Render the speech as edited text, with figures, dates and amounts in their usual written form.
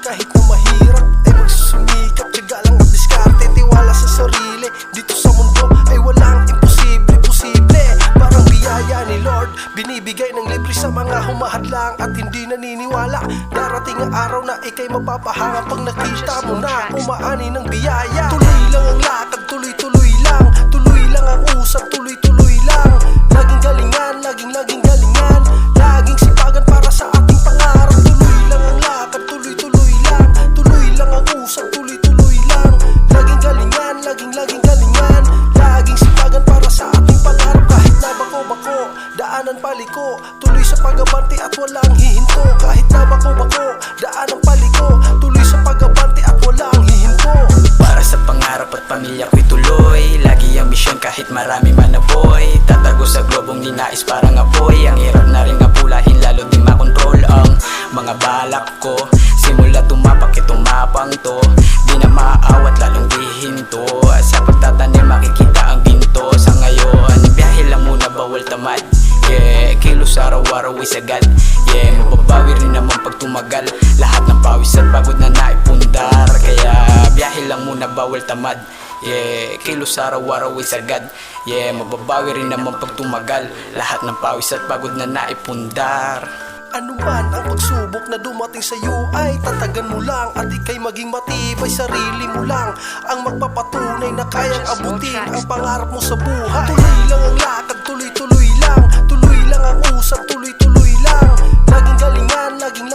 Kahit na mahirap ay magsusumikap, tiyaga lang at diskarte, tiwala sa sarili. Dito sa mundo ay walang imposible, posible. Parang biyaya ni Lord, binibigay ng libre sa mga humahadlang at hindi naniniwala. Darating ang araw na ikay mapapahanga pag nakita mo na umaani ng biyaya. Tuloy lang ang lakad, tuloy-tuloy lang. Tuloy lang ang usap, tuloy-tuloy lang. Laging galingan, laging galingan. Laging sipagan para sa ating pangarap. Tuloy lang ang lakad, tuloy-tuloy lang. Tuloy lang ang usap, tuloy-tuloy lang. Laging galingan, laging galingan. Laging sipagan para sa ating pangarap. Kahit na bako-bako, daanan paliko. Tuloy sa pag-abante at walang hihinto. Kahit na bako-bako, daanan paliko. Tuloy sa pag-abante at walang hihinto. Para sa pangarap at pamilya ko'y tuloy. Lagi ang misyon kahit marami man na boy. Tatago sa globong ninais parang apoy. Ang hirap na rin apulahin lalo di makontrol ang mga balak ko. Simula tumapak tumapang to. Di na maaawat lalong di hinto. Sa pagtatanim makikita ang ginto. Sa ngayon biyahe lang muna bawal tamad. Yeah, kilos araw-araw ay sagad. Yeah, mababawi rin naman pag tumagal. Lahat ng pawis at pagod na naipundar. Kaya biyahe lang muna bawal tamad. Yeah, kilos araw-araw ay sagad. Yeah, mababawi rin naman pag tumagal. Lahat ng pawis at pagod na naipundar. Ano man ang pagsubok na dumating sa iyo ay tatagan mo lang at ikay maging matibay. Sarili mo lang ang magpapatunay na kayang abutin ang pangarap mo sa buhay. Tuloy lang ang lakad, tuloy-tuloy lang. Tuloy lang ang usap, tuloy-tuloy lang. Laging galingan, laging